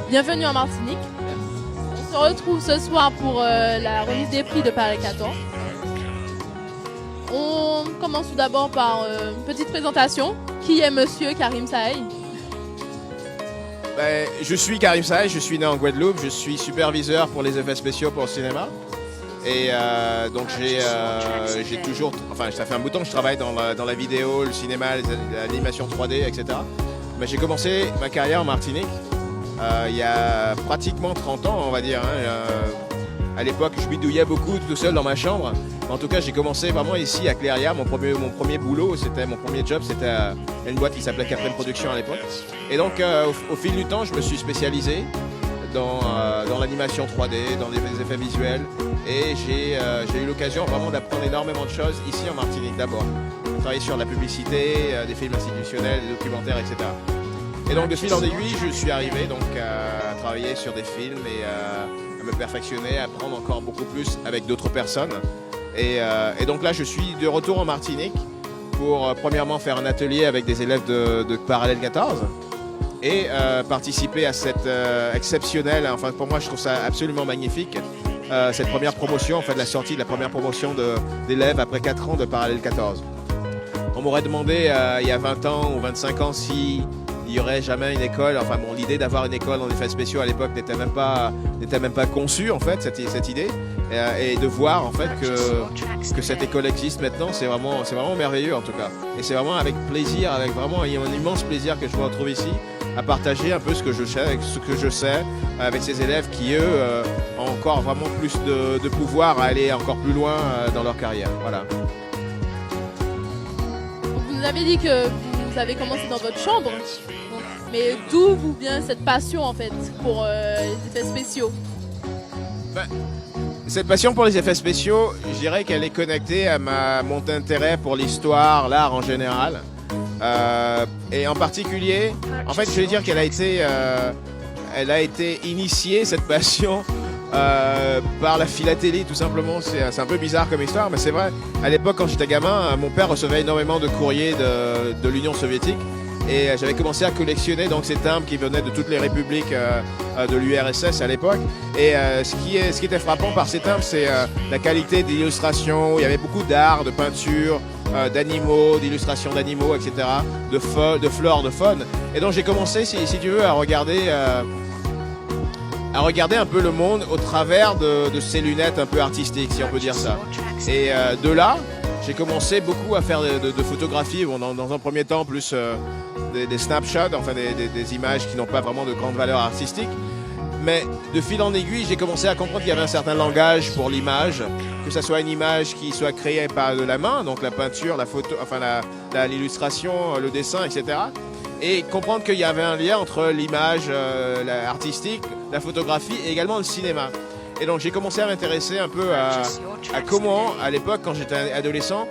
Bienvenue en Martinique. On se retrouve ce soir pour la remise des prix de Paris 14. On commence tout d'abord par une petite présentation. Qui est Monsieur Karim Saï? Je suis Karim Saï, je suis né en Guadeloupe, je suis superviseur pour les effets spéciaux pour le cinéma. Et donc j'ai toujours, enfin ça fait un bout de temps que je travaille dans la vidéo, le cinéma, l'animation 3D, etc. Mais j'ai commencé ma carrière en Martinique il y a pratiquement 30 ans, on va dire. À l'époque, je bidouillais beaucoup tout seul dans ma chambre. En tout cas, j'ai commencé vraiment ici à Cléria. Mon premier boulot, mon premier job, c'était à une boîte qui s'appelait Captain Production à l'époque. Et donc, au fil du temps, je me suis spécialisé dans l'animation 3D, dans les effets visuels. Et j'ai eu l'occasion vraiment d'apprendre énormément de choses ici en Martinique d'abord. J'ai travaillé sur la publicité, des films institutionnels, des documentaires, etc. Et donc, de fil en aiguille, je suis arrivé donc, à travailler sur des films et à me perfectionner, à apprendre encore beaucoup plus avec d'autres personnes. Et donc là, je suis de retour en Martinique pour premièrement faire un atelier avec des élèves de Parallèle 14 et participer à cette exceptionnelle, enfin pour moi je trouve ça absolument magnifique, cette première promotion, en fait la sortie de la première promotion d'élèves après 4 ans de Parallèle 14. On m'aurait demandé il y a 20 ans ou 25 ans si il n'y aurait jamais une école, enfin bon, l'idée d'avoir une école en effets spéciaux à l'époque n'était même pas conçue en fait, cette idée. Et de voir en fait que cette école existe maintenant, c'est vraiment merveilleux en tout cas. Et c'est vraiment avec plaisir, avec vraiment un immense plaisir que je me retrouve ici à partager un peu ce que je sais, avec ces élèves qui eux ont encore vraiment plus de pouvoir à aller encore plus loin dans leur carrière. Voilà. Vous nous avez dit que vous avez commencé dans votre chambre, mais d'où vous vient cette passion en fait pour les effets spéciaux? Cette passion pour les effets spéciaux, je dirais qu'elle est connectée à mon intérêt pour l'histoire, l'art en général. Et en particulier, en fait, je vais dire qu'elle a été initiée, cette passion, par la philatélie, tout simplement. C'est un peu bizarre comme histoire, mais c'est vrai. À l'époque, quand j'étais gamin, mon père recevait énormément de courriers de l'Union soviétique. Et j'avais commencé à collectionner donc ces timbres qui venaient de toutes les républiques de l'URSS à l'époque. Et ce qui était frappant par ces timbres, c'est la qualité d'illustration. Il y avait beaucoup d'art, de peinture, d'animaux, d'illustrations d'animaux, etc., de flore, de faune. Et donc j'ai commencé, si tu veux, à regarder un peu le monde au travers de ces lunettes un peu artistiques, si on peut dire ça. Et de là, j'ai commencé beaucoup à faire de photographie, bon, dans un premier temps plus des snapshots, enfin des images qui n'ont pas vraiment de grande valeur artistique. Mais de fil en aiguille, j'ai commencé à comprendre qu'il y avait un certain langage pour l'image, que ce soit une image qui soit créée par de la main, donc la peinture, la photo, enfin l'illustration, le dessin, etc. Et comprendre qu'il y avait un lien entre l'image artistique, la photographie et également le cinéma. Et donc j'ai commencé à m'intéresser un peu à comment, à l'époque, quand j'étais adolescent,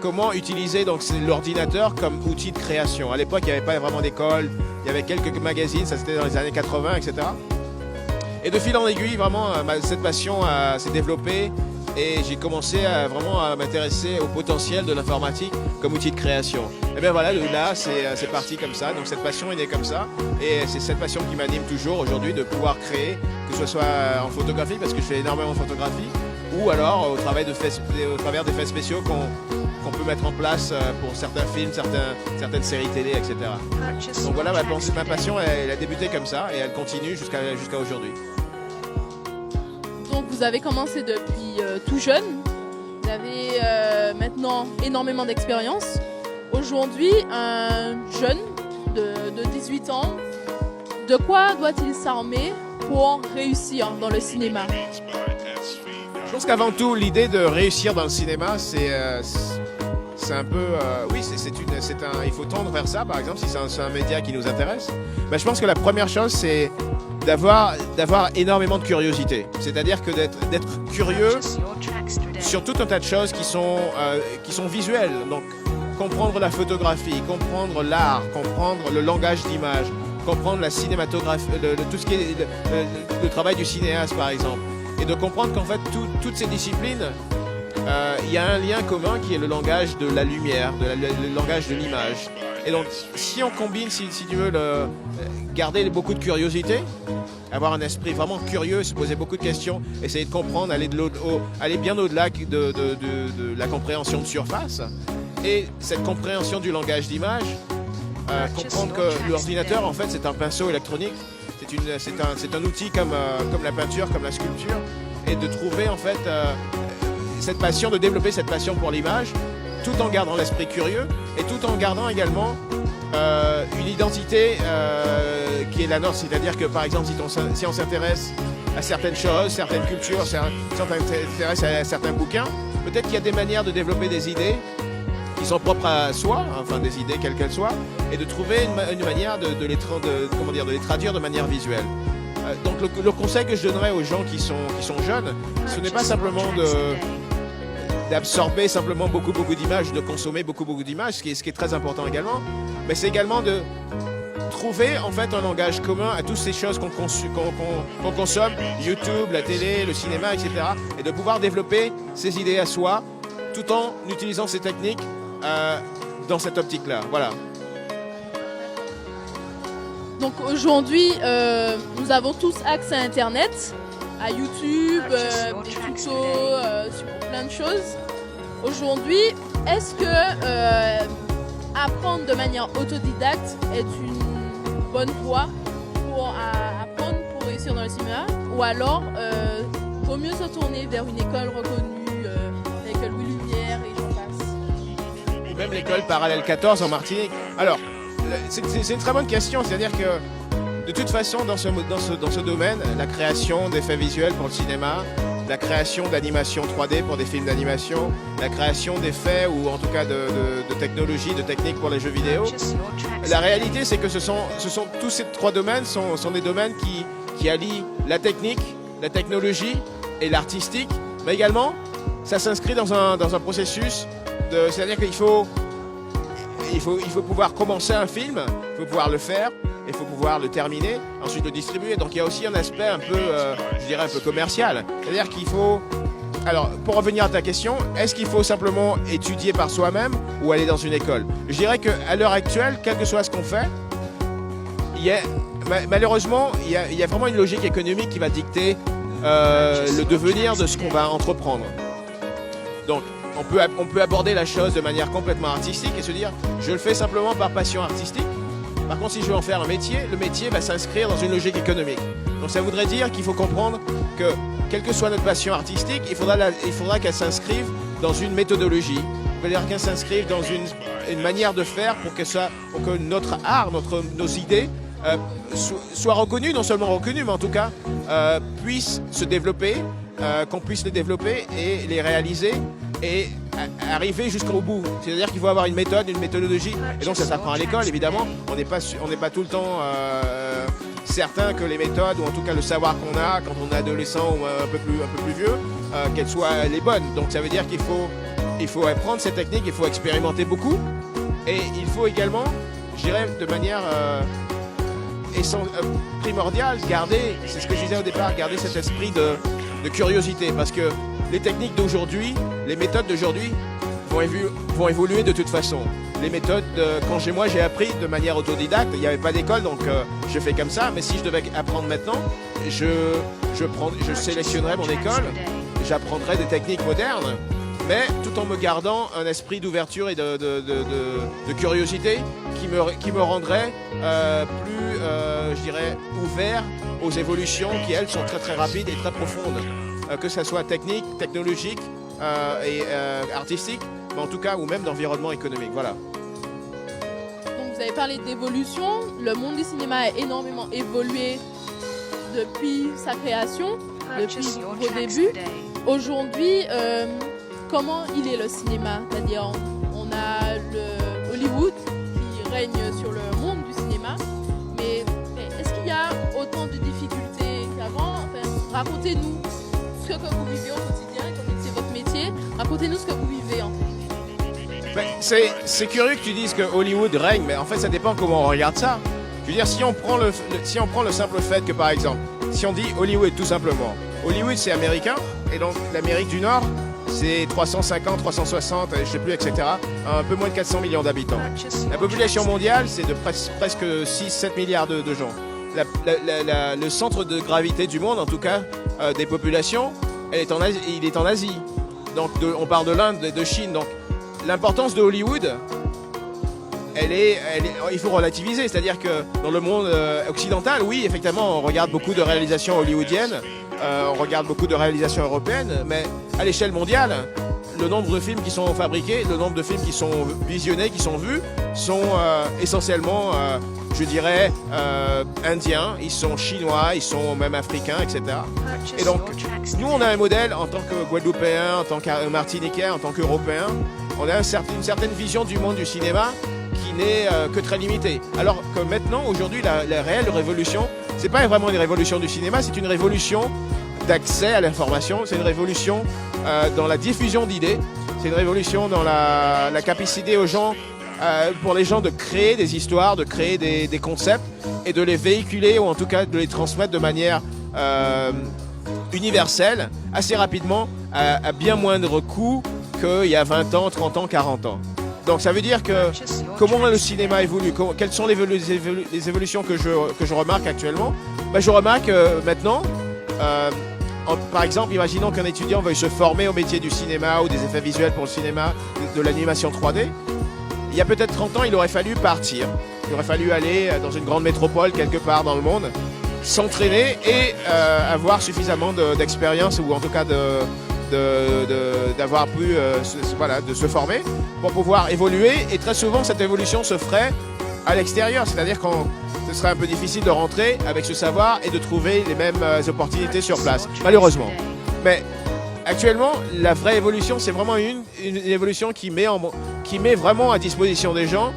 comment utiliser donc l'ordinateur comme outil de création. À l'époque, il n'y avait pas vraiment d'école, il y avait quelques magazines, ça c'était dans les années 80, etc. Et de fil en aiguille, vraiment, cette passion s'est développée et j'ai commencé vraiment à m'intéresser au potentiel de l'informatique comme outil de création. Et bien voilà, de là, c'est parti comme ça. Donc cette passion est née comme ça. Et c'est cette passion qui m'anime toujours aujourd'hui de pouvoir créer, que ce soit en photographie, parce que je fais énormément de photographie, ou alors au travers d'effets spéciaux qu'on peut mettre en place pour certains films, certaines séries télé, etc. Donc voilà, ma passion, elle a débuté comme ça et elle continue jusqu'à aujourd'hui. Donc vous avez commencé depuis tout jeune, vous avez maintenant énormément d'expérience. Aujourd'hui, un jeune de 18 ans, de quoi doit-il s'armer pour réussir dans le cinéma? Je pense qu'avant tout, l'idée de réussir dans le cinéma, c'est un peu... oui, il faut tendre vers ça, par exemple, si c'est un média qui nous intéresse. Ben, je pense que la première chose, c'est d'avoir énormément de curiosité. C'est-à-dire que d'être curieux sur tout un tas de choses qui sont visuelles. Donc, comprendre la photographie, comprendre l'art, comprendre le langage d'image, comprendre la cinématographie, tout ce qui est le travail du cinéaste, par exemple. Et de comprendre qu'en fait, toutes ces disciplines, il y a un lien commun qui est le langage de la lumière, le langage de l'image. Et donc, si on combine, si tu veux, garder beaucoup de curiosité, avoir un esprit vraiment curieux, se poser beaucoup de questions, essayer de comprendre, aller bien au-delà de la compréhension de surface, et cette compréhension du langage d'image, comprendre que l'ordinateur, en fait, c'est un pinceau électronique, c'est un outil comme la peinture, comme la sculpture, et de trouver, en fait, cette passion, de développer cette passion pour l'image, tout en gardant l'esprit curieux, et tout en gardant également une identité qui est la nôtre, c'est-à-dire que par exemple si on s'intéresse à certaines choses, certaines cultures, si on s'intéresse à certains bouquins, peut-être qu'il y a des manières de développer des idées qui sont propres à soi, enfin des idées quelles qu'elles soient, et de trouver une manière de les traduire de manière visuelle. Donc le conseil que je donnerais aux gens qui sont jeunes, ce n'est pas simplement d'absorber simplement beaucoup d'images, de consommer beaucoup d'images, ce qui est très important également, mais c'est également de trouver en fait un langage commun à toutes ces choses qu'on consomme, YouTube, la télé, le cinéma, etc. Et de pouvoir développer ces idées à soi, tout en utilisant ces techniques dans cette optique-là. Voilà. Donc aujourd'hui, nous avons tous accès à Internet, à YouTube, des tutos sur plein de choses. Aujourd'hui, est-ce que apprendre de manière autodidacte est une bonne voie pour apprendre, pour réussir dans le cinéma? Ou alors, vaut mieux se tourner vers une école reconnue, l'école Louis Lumière et j'en passe? Même l'école Parallèle 14 en Martinique. Alors, c'est une très bonne question, c'est-à-dire que de toute façon, dans ce domaine, la création d'effets visuels pour le cinéma, la création d'animation 3D pour des films d'animation, la création d'effets ou en tout cas de technologies, de techniques pour les jeux vidéo. La réalité, c'est que tous ces trois domaines sont des domaines qui allient la technique, la technologie et l'artistique, mais également, ça s'inscrit dans un processus, c'est-à-dire qu'il faut pouvoir commencer un film, il faut pouvoir le faire, il faut pouvoir le terminer, ensuite le distribuer. Donc il y a aussi un aspect un peu, je dirais, un peu commercial. C'est-à-dire qu'il faut... Alors, pour revenir à ta question, est-ce qu'il faut simplement étudier par soi-même ou aller dans une école? Je dirais qu'à l'heure actuelle, quel que soit ce qu'on fait, malheureusement, il y a vraiment une logique économique qui va dicter le devenir de ce qu'on va entreprendre. Donc, on peut aborder la chose de manière complètement artistique et se dire, je le fais simplement par passion artistique. Par contre, si je veux en faire un métier, le métier va s'inscrire dans une logique économique. Donc ça voudrait dire qu'il faut comprendre que, quelle que soit notre passion artistique, il faudra qu'elle s'inscrive dans une méthodologie. Il faudra qu'elle s'inscrive dans une manière de faire pour que notre art, nos idées soient reconnues, non seulement reconnues, mais en tout cas puissent se développer, qu'on puisse les développer et les réaliser et arriver jusqu'au bout. C'est-à-dire qu'il faut avoir une méthode, une méthodologie. Et donc ça s'apprend à l'école, évidemment. On n'est pas tout le temps certain que les méthodes, ou en tout cas le savoir qu'on a quand on est adolescent ou un peu plus vieux, qu'elles soient les bonnes. Donc ça veut dire qu'il faut apprendre ces techniques, il faut expérimenter beaucoup. Et il faut également, je dirais de manière primordiale, garder, c'est ce que je disais au départ, garder cet esprit de curiosité. Parce que les techniques d'aujourd'hui, les méthodes d'aujourd'hui vont évoluer de toute façon. Les méthodes, quand j'ai appris de manière autodidacte, il n'y avait pas d'école, donc je fais comme ça. Mais si je devais apprendre maintenant, je sélectionnerais mon école, j'apprendrais des techniques modernes, mais tout en me gardant un esprit d'ouverture et de curiosité qui me rendrait plus, je dirais, ouvert aux évolutions qui, elles, sont très rapides et très profondes. Que ce soit technique, technologique et artistique, mais en tout cas, ou même d'environnement économique. Voilà. Donc vous avez parlé d'évolution. Le monde du cinéma a énormément évolué depuis sa création, depuis vos débuts. Aujourd'hui, comment il est le cinéma? C'est-à-dire, on a le Hollywood qui règne sur le monde du cinéma, mais est-ce qu'il y a autant de difficultés qu'avant? Enfin, racontez-nous ce que vous vivez au quotidien, comme c'est votre métier. Racontez-nous ce que vous vivez en fait. C'est curieux que tu dises que Hollywood règne, mais en fait ça dépend comment on regarde ça. Je veux dire, si on prend le simple fait que par exemple, si on dit Hollywood tout simplement, Hollywood c'est américain, et donc l'Amérique du Nord c'est 350, 360, je ne sais plus, etc. Un peu moins de 400 millions d'habitants. La population mondiale, c'est de presque 6-7 milliards de gens. Le centre de gravité du monde, en tout cas, des populations, il est en Asie. Donc on parle de l'Inde, de Chine. Donc l'importance de Hollywood, il faut relativiser. C'est-à-dire que dans le monde occidental, oui, effectivement, on regarde beaucoup de réalisations hollywoodiennes, on regarde beaucoup de réalisations européennes, mais à l'échelle mondiale, le nombre de films qui sont fabriqués, le nombre de films qui sont visionnés, qui sont vus, sont essentiellement, je dirais, indiens, ils sont chinois, ils sont même africains, etc. Et donc, nous, on a un modèle en tant que Guadeloupéens, en tant que Martiniquais, en tant qu'Européens, on a une certaine vision du monde du cinéma qui n'est que très limitée. Alors que maintenant, aujourd'hui, la réelle révolution, c'est pas vraiment une révolution du cinéma, c'est une révolution d'accès à l'information, c'est une révolution dans la diffusion d'idées, c'est une révolution dans la capacité aux gens, pour les gens de créer des histoires, de créer des concepts et de les véhiculer ou en tout cas de les transmettre de manière universelle, assez rapidement, à bien moindre coût qu'il y a 20 ans, 30 ans, 40 ans. Donc ça veut dire que comment le cinéma évolue, quelles sont les évolutions que je remarque actuellement. Je remarque maintenant, par exemple, imaginons qu'un étudiant veuille se former au métier du cinéma ou des effets visuels pour le cinéma, de l'animation 3D. Il y a peut-être 30 ans, il aurait fallu partir. Il aurait fallu aller dans une grande métropole quelque part dans le monde, s'entraîner et avoir suffisamment d'expérience ou en tout cas d'avoir pu de se former pour pouvoir évoluer. Et très souvent, cette évolution se ferait à l'extérieur, c'est-à-dire quand ce serait un peu difficile de rentrer avec ce savoir et de trouver les mêmes opportunités sur place, malheureusement. Mais actuellement, la vraie évolution, c'est vraiment une évolution qui met vraiment à disposition des gens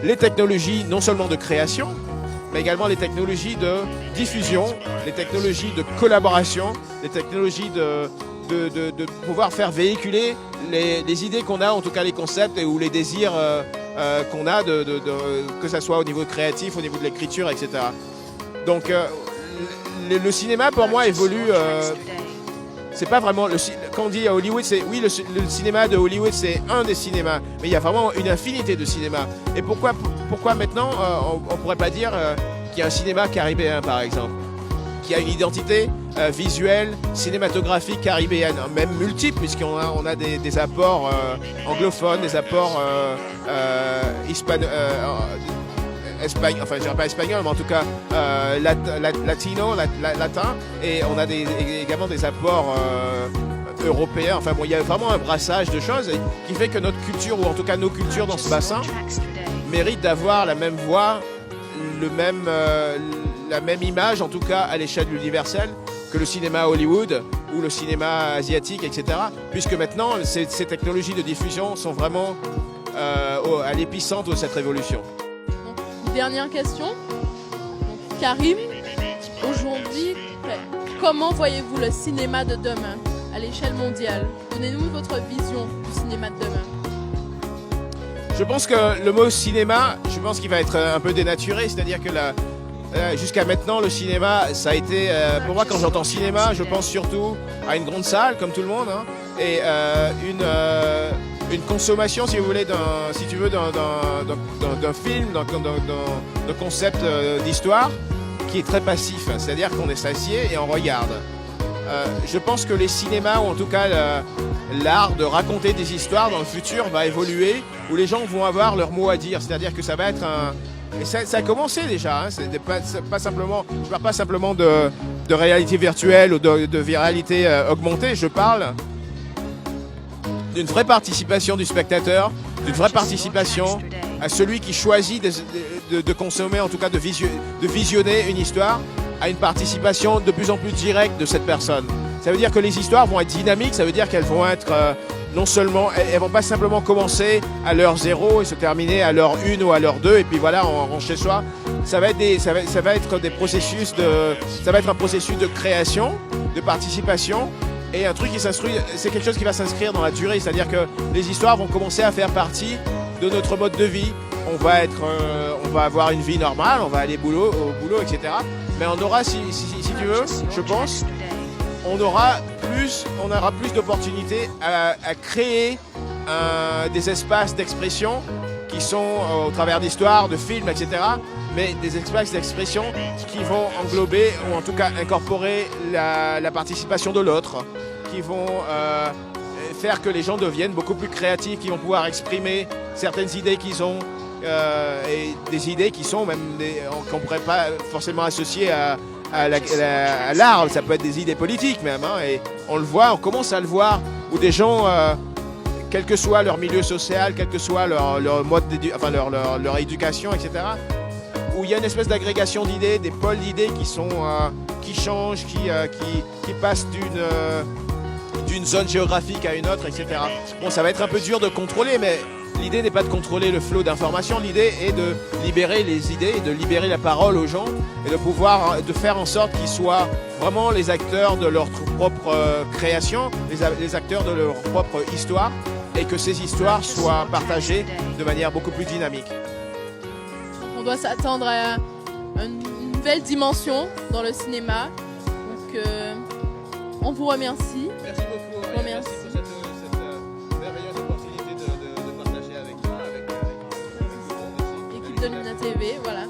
les technologies non seulement de création, mais également les technologies de diffusion, les technologies de collaboration, les technologies de pouvoir faire véhiculer les idées qu'on a, en tout cas les concepts ou les désirs qu'on a, que ce soit au niveau créatif, au niveau de l'écriture, etc. Donc le cinéma pour moi évolue, c'est pas vraiment, quand on dit à Hollywood, oui, le cinéma de Hollywood c'est un des cinémas, mais il y a vraiment une infinité de cinémas. Et pourquoi maintenant on pourrait pas dire qu'il y a un cinéma caribéen par exemple, qui a une identité visuelle, cinématographique caribéenne, même multiple, puisqu'on a des apports anglophones, des apports espagnol, enfin je dirais pas espagnol, mais en tout cas latino, latin, et on a également des apports européens. Enfin bon, il y a vraiment un brassage de choses qui fait que notre culture, ou en tout cas nos cultures dans ce bassin, méritent d'avoir la même voix, la même image, en tout cas à l'échelle universelle, que le cinéma Hollywood ou le cinéma asiatique, etc. Puisque maintenant, ces technologies de diffusion sont vraiment à l'épicentre de cette révolution. Dernière question. Karim, aujourd'hui, comment voyez-vous le cinéma de demain à l'échelle mondiale? Donnez-nous votre vision du cinéma de demain. Je pense que le mot cinéma, je pense qu'il va être un peu dénaturé, c'est-à-dire que jusqu'à maintenant, le cinéma, ça a été, pour moi, quand j'entends cinéma, je pense surtout à une grande salle, comme tout le monde, hein, et une consommation, si vous voulez, d'un film, d'un concept d'histoire qui est très passif. C'est-à-dire qu'on est s'assied et on regarde. Je pense que les cinémas, ou en tout cas l'art de raconter des histoires dans le futur va évoluer, où les gens vont avoir leur mot à dire. C'est-à-dire que ça va être et ça a commencé déjà, hein. C'est pas simplement, je ne parle pas simplement de réalité virtuelle ou de réalité augmentée, je parle d'une vraie participation du spectateur, d'une vraie participation à celui qui choisit de consommer, en tout cas de visionner une histoire, à une participation de plus en plus directe de cette personne. Ça veut dire que les histoires vont être dynamiques, ça veut dire qu'elles vont être non seulement, elles vont pas simplement commencer à l'heure 0 et se terminer à l'heure 1 ou à l'heure 2 et puis voilà, on rentre chez soi. Ça va être des processus ça va être un processus de création, de participation. Et un truc qui s'inscrit, c'est quelque chose qui va s'inscrire dans la durée, c'est-à-dire que les histoires vont commencer à faire partie de notre mode de vie. On va avoir une vie normale, on va aller au boulot, etc. Mais on aura, si tu veux, je pense, on aura plus d'opportunités à créer des espaces d'expression qui sont au travers d'histoires, de films, etc. Mais des espaces d'expression qui vont englober ou en tout cas incorporer la participation de l'autre, qui vont faire que les gens deviennent beaucoup plus créatifs, qui vont pouvoir exprimer certaines idées qu'ils ont et des idées qui sont même qu'on ne pourrait pas forcément associer à l'art. Ça peut être des idées politiques même, hein, et on commence à le voir, où des gens, quel que soit leur milieu social, quel que soit leur mode leur éducation, etc., où il y a une espèce d'agrégation d'idées, des pôles d'idées qui changent, qui passent d'une zone géographique à une autre, etc. Bon, ça va être un peu dur de contrôler, mais l'idée n'est pas de contrôler le flot d'informations, l'idée est de libérer les idées, et de libérer la parole aux gens, et de faire en sorte qu'ils soient vraiment les acteurs de leur propre création, les acteurs de leur propre histoire, et que ces histoires soient partagées de manière beaucoup plus dynamique. On doit s'attendre à une nouvelle dimension dans le cinéma. Donc, on vous remercie. Merci beaucoup. Merci pour cette merveilleuse opportunité de partager avec toi, avec l'équipe de Luna TV. Voilà.